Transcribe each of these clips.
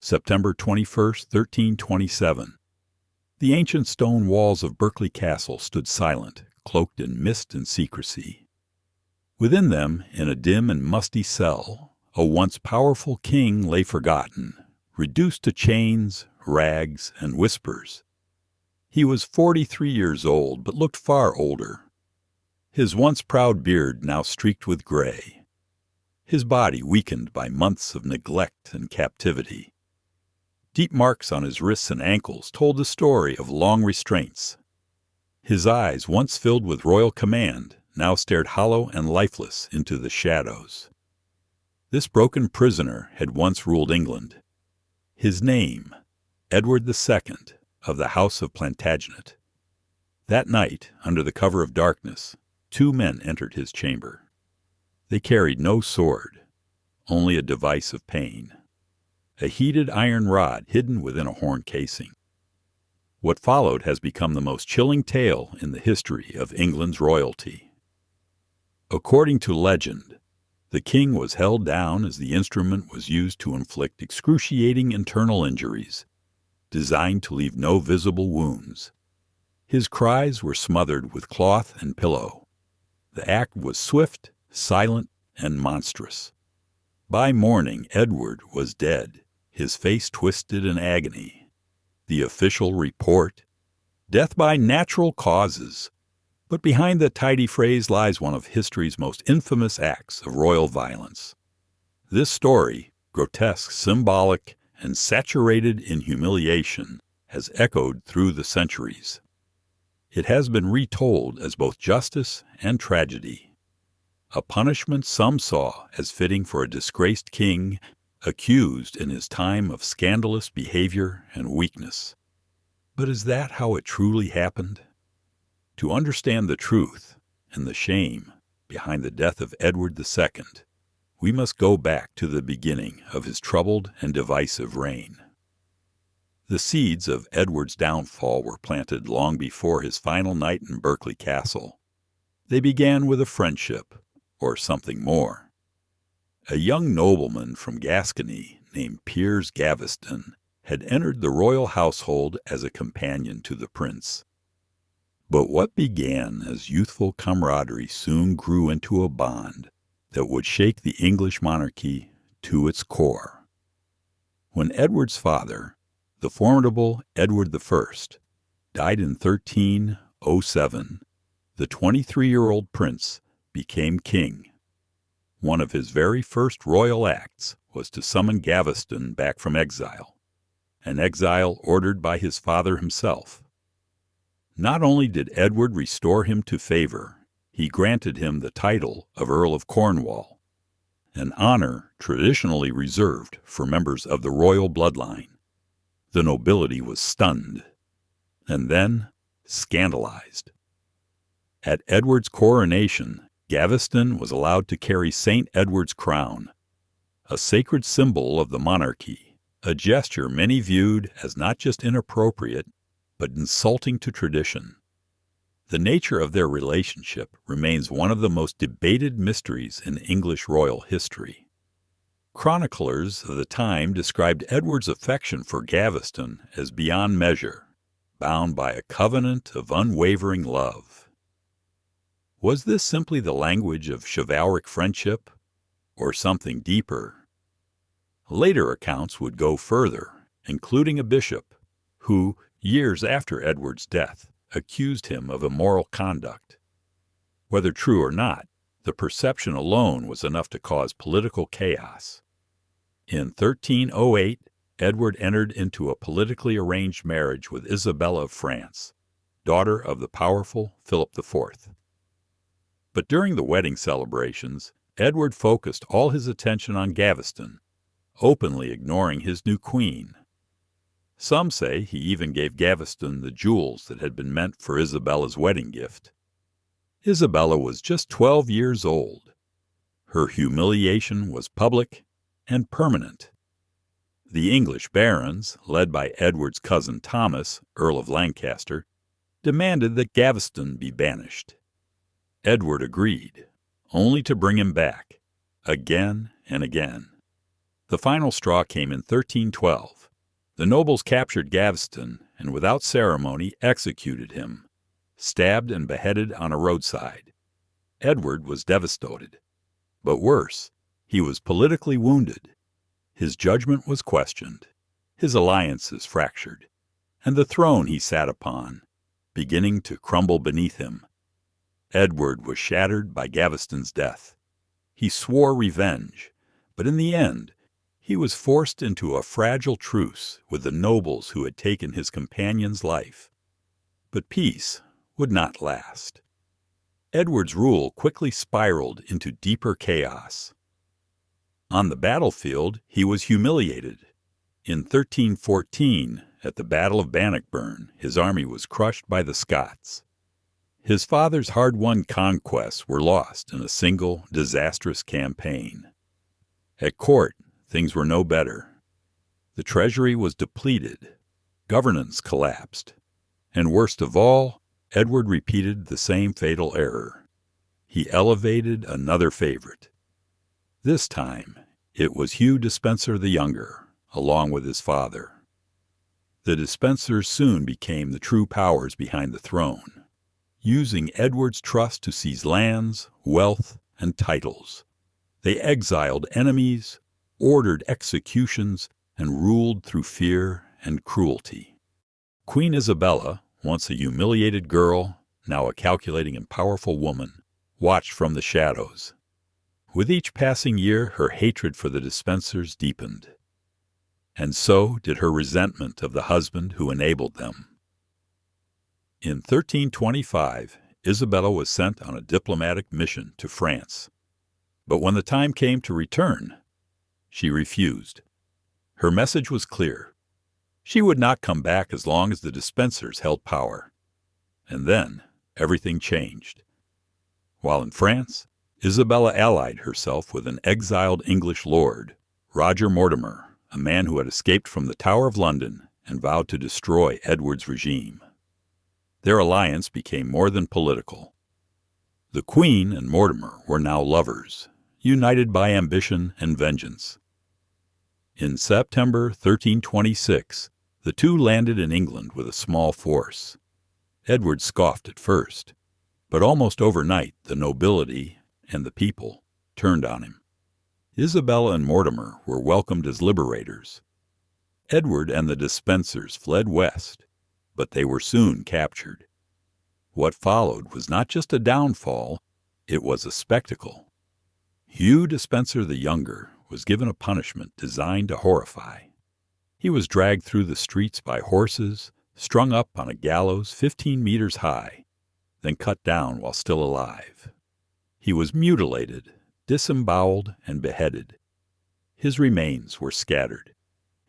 September 21st, 1327. The ancient stone walls of Berkeley Castle stood silent, cloaked in mist and secrecy. Within them, in a dim and musty cell, a once powerful king lay forgotten, reduced to chains, rags, and whispers. He was 43 years old, but looked far older. His once proud beard now streaked with gray. His body weakened by months of neglect and captivity. Deep marks on his wrists and ankles told the story of long restraints. His eyes, once filled with royal command, now stared hollow and lifeless into the shadows. This broken prisoner had once ruled England. His name, Edward II of the House of Plantagenet. That night, under the cover of darkness, 2 men entered his chamber. They carried no sword, only a device of pain, a heated iron rod hidden within a horn casing. What followed has become the most chilling tale in the history of England's royalty. According to legend, the king was held down as the instrument was used to inflict excruciating internal injuries, designed to leave no visible wounds. His cries were smothered with cloth and pillow. The act was swift, silent, and monstrous. By morning, Edward was dead, his face twisted in agony. The official report, death by natural causes. But behind the tidy phrase lies one of history's most infamous acts of royal violence. This story, grotesque, symbolic, and saturated in humiliation, has echoed through the centuries. It has been retold as both justice and tragedy, a punishment some saw as fitting for a disgraced king accused in his time of scandalous behavior and weakness. But is that how it truly happened? To understand the truth and the shame behind the death of Edward II, we must go back to the beginning of his troubled and divisive reign. The seeds of Edward's downfall were planted long before his final night in Berkeley Castle. They began with a friendship, or something more. A young nobleman from Gascony named Piers Gaveston had entered the royal household as a companion to the prince. But what began as youthful camaraderie soon grew into a bond that would shake the English monarchy to its core. When Edward's father, the formidable Edward I, died in 1307, the 23-year-old prince became king. One of his very first royal acts was to summon Gaveston back from exile, an exile ordered by his father himself. Not only did Edward restore him to favor, he granted him the title of Earl of Cornwall, an honor traditionally reserved for members of the royal bloodline. The nobility was stunned, and then scandalized. At Edward's coronation, Gaveston was allowed to carry St. Edward's crown, a sacred symbol of the monarchy, a gesture many viewed as not just inappropriate, but insulting to tradition. The nature of their relationship remains one of the most debated mysteries in English royal history. Chroniclers of the time described Edward's affection for Gaveston as beyond measure, bound by a covenant of unwavering love. Was this simply the language of chivalric friendship, or something deeper? Later accounts would go further, including a bishop, who, years after Edward's death, accused him of immoral conduct. Whether true or not, the perception alone was enough to cause political chaos. In 1308, Edward entered into a politically arranged marriage with Isabella of France, daughter of the powerful Philip IV. But during the wedding celebrations, Edward focused all his attention on Gaveston, openly ignoring his new queen. Some say he even gave Gaveston the jewels that had been meant for Isabella's wedding gift. Isabella was just 12 years old. Her humiliation was public and permanent. The English barons, led by Edward's cousin Thomas, Earl of Lancaster, demanded that Gaveston be banished. Edward agreed, only to bring him back, again and again. The final straw came in 1312. The nobles captured Gaveston and without ceremony executed him, stabbed and beheaded on a roadside. Edward was devastated. But worse, he was politically wounded. His judgment was questioned, his alliances fractured, and the throne he sat upon beginning to crumble beneath him. Edward was shattered by Gaveston's death. He swore revenge, but in the end, he was forced into a fragile truce with the nobles who had taken his companion's life. But peace would not last. Edward's rule quickly spiraled into deeper chaos. On the battlefield, he was humiliated. In 1314, at the Battle of Bannockburn, his army was crushed by the Scots. His father's hard-won conquests were lost in a single, disastrous campaign. At court, things were no better. The treasury was depleted, governance collapsed, and worst of all, Edward repeated the same fatal error. He elevated another favorite. This time, it was Hugh Despenser the Younger, along with his father. The Despensers soon became the true powers behind the throne, using Edward's trust to seize lands, wealth, and titles. They exiled enemies, ordered executions, and ruled through fear and cruelty. Queen Isabella, once a humiliated girl, now a calculating and powerful woman, watched from the shadows. With each passing year, her hatred for the Despensers deepened. And so did her resentment of the husband who enabled them. In 1325, Isabella was sent on a diplomatic mission to France. But when the time came to return, she refused. Her message was clear. She would not come back as long as the Despensers held power. And then everything changed. While in France, Isabella allied herself with an exiled English lord, Roger Mortimer, a man who had escaped from the Tower of London and vowed to destroy Edward's regime. Their alliance became more than political. The Queen and Mortimer were now lovers, united by ambition and vengeance. In September 1326, the two landed in England with a small force. Edward scoffed at first, but almost overnight the nobility and the people turned on him. Isabella and Mortimer were welcomed as liberators. Edward and the Despensers fled west, but they were soon captured. What followed was not just a downfall, it was a spectacle. Hugh Despenser the Younger was given a punishment designed to horrify. He was dragged through the streets by horses, strung up on a gallows 15 meters high, then cut down while still alive. He was mutilated, disemboweled, and beheaded. His remains were scattered,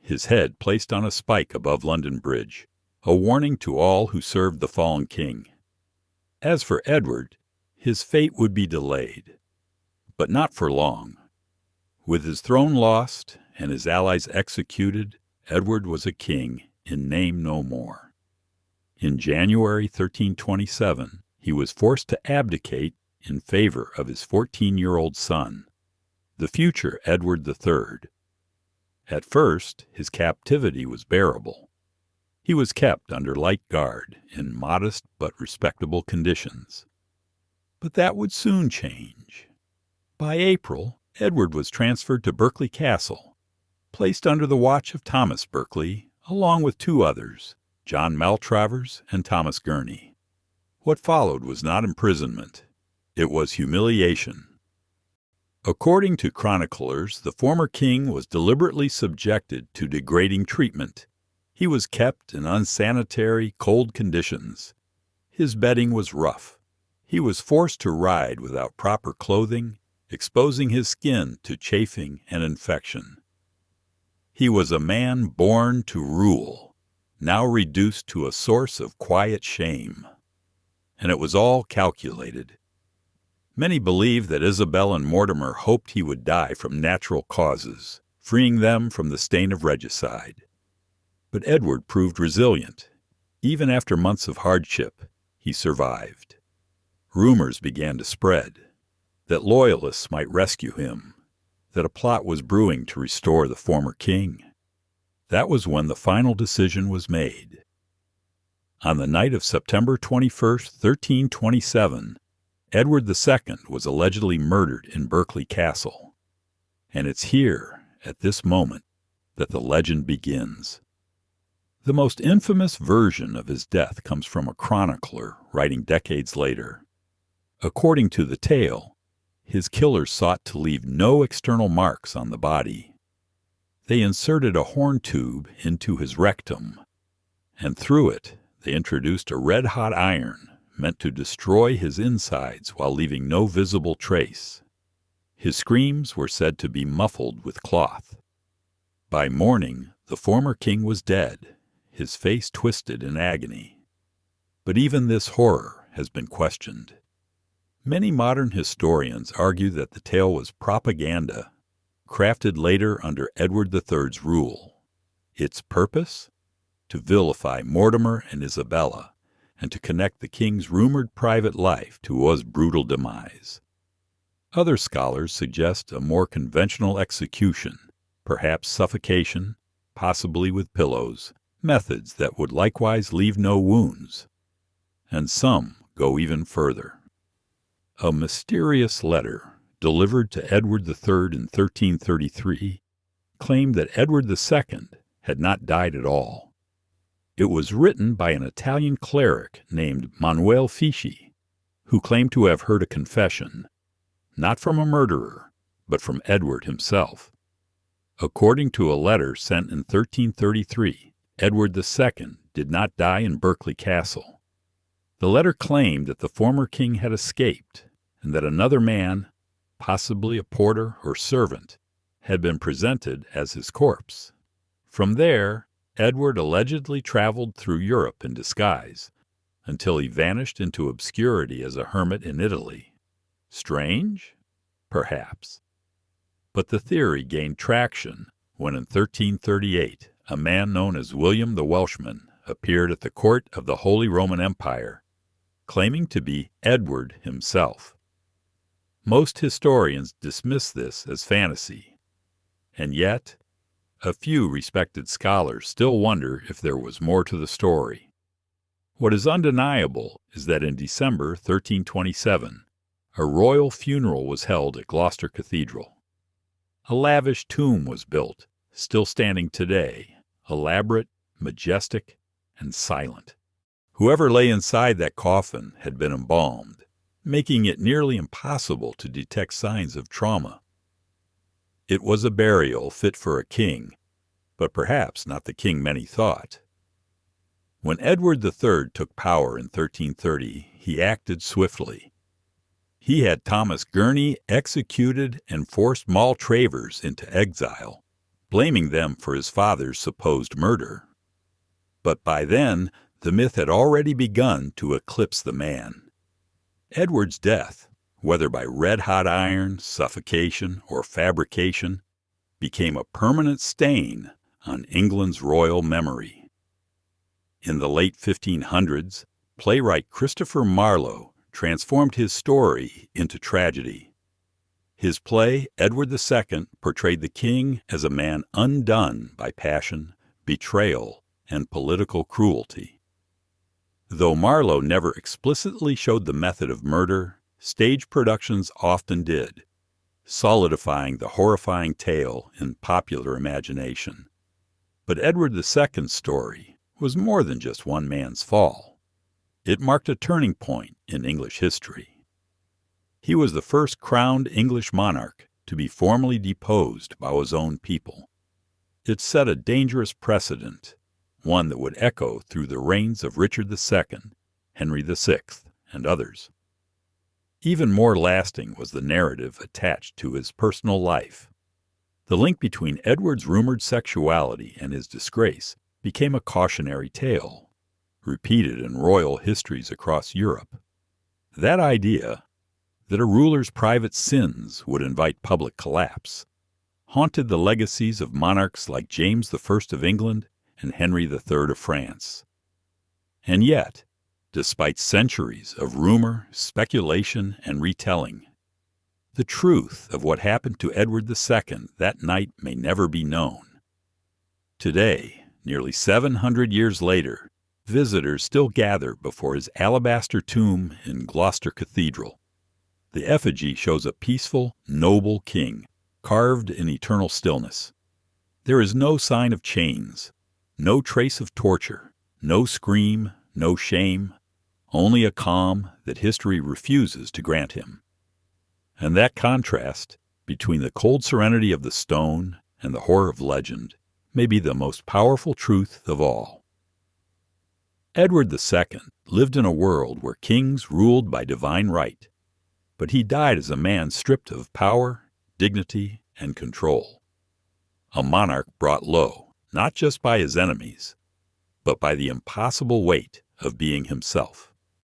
his head placed on a spike above London Bridge, a warning to all who served the fallen king. As for Edward, his fate would be delayed, but not for long. With his throne lost and his allies executed, Edward was a king in name no more. In January 1327, he was forced to abdicate in favor of his 14-year-old son, the future Edward III. At first, his captivity was bearable. He was kept under light guard in modest but respectable conditions. But that would soon change. By April, Edward was transferred to Berkeley Castle, placed under the watch of Thomas Berkeley, along with two others, John Maltravers and Thomas Gurney. What followed was not imprisonment. It was humiliation. According to chroniclers, the former king was deliberately subjected to degrading treatment. He was kept in unsanitary, cold conditions. His bedding was rough. He was forced to ride without proper clothing, exposing his skin to chafing and infection. He was a man born to rule, now reduced to a source of quiet shame. And it was all calculated. Many believe that Isabel and Mortimer hoped he would die from natural causes, freeing them from the stain of regicide. But Edward proved resilient. Even after months of hardship, he survived. Rumors began to spread that loyalists might rescue him. that a plot was brewing to restore the former king. That was when the final decision was made. On the night of September 21st, 1327, Edward II was allegedly murdered in Berkeley Castle. And it's here, at this moment, that the legend begins. The most infamous version of his death comes from a chronicler writing decades later. According to the tale, his killers sought to leave no external marks on the body. They inserted a horn tube into his rectum, and through it they introduced a red-hot iron meant to destroy his insides while leaving no visible trace. His screams were said to be muffled with cloth. By morning, the former king was dead, his face twisted in agony. But even this horror has been questioned. Many modern historians argue that the tale was propaganda, crafted later under Edward III's rule. Its purpose? To vilify Mortimer and Isabella, and to connect the king's rumored private life to his brutal demise. Other scholars suggest a more conventional execution, perhaps suffocation, possibly with pillows, methods that would likewise leave no wounds. And some go even further. A mysterious letter, delivered to Edward III in 1333, claimed that Edward II had not died at all. It was written by an Italian cleric named Manuel Fieschi, who claimed to have heard a confession, not from a murderer, but from Edward himself. According to a letter sent in 1333, Edward II did not die in Berkeley Castle. The letter claimed that the former king had escaped, and that another man, possibly a porter or servant, had been presented as his corpse. From there, Edward allegedly traveled through Europe in disguise, until he vanished into obscurity as a hermit in Italy. Strange? Perhaps. But the theory gained traction when in 1338 a man known as William the Welshman appeared at the court of the Holy Roman Empire, claiming to be Edward himself. Most historians dismiss this as fantasy, and yet a few respected scholars still wonder if there was more to the story. What is undeniable is that in December 1327, a royal funeral was held at Gloucester Cathedral. A lavish tomb was built, still standing today, elaborate, majestic, and silent. Whoever lay inside that coffin had been embalmed, making it nearly impossible to detect signs of trauma. It was a burial fit for a king, but perhaps not the king many thought. When Edward III took power in 1330, he acted swiftly. He had Thomas Gurney executed and forced Maltravers into exile, blaming them for his father's supposed murder. But by then, the myth had already begun to eclipse the man. Edward's death, whether by red-hot iron, suffocation, or fabrication, became a permanent stain on England's royal memory. In the late 1500s, playwright Christopher Marlowe transformed his story into tragedy. His play, Edward II, portrayed the king as a man undone by passion, betrayal, and political cruelty. Though Marlowe never explicitly showed the method of murder, stage productions often did, solidifying the horrifying tale in popular imagination. But Edward II's story was more than just one man's fall. It marked a turning point in English history. He was the first crowned English monarch to be formally deposed by his own people. It set a dangerous precedent, one that would echo through the reigns of Richard II, Henry VI, and others. Even more lasting was the narrative attached to his personal life. The link between Edward's rumored sexuality and his disgrace became a cautionary tale, repeated in royal histories across Europe. That idea, that a ruler's private sins would invite public collapse, haunted the legacies of monarchs like James I of England and Henry III of France. And yet, despite centuries of rumor, speculation, and retelling, The truth of what happened to Edward II that night may never be known. Today, nearly 700 years later, visitors still gather before his alabaster tomb in Gloucester Cathedral. The effigy shows a peaceful, noble king, carved in eternal stillness. There is no sign of chains, no trace of torture, no scream, no shame, only a calm that history refuses to grant him. And that contrast between the cold serenity of the stone and the horror of legend may be the most powerful truth of all. Edward II lived in a world where kings ruled by divine right, but he died as a man stripped of power, dignity, and control. A monarch brought low, not just by his enemies, but by the impossible weight of being himself.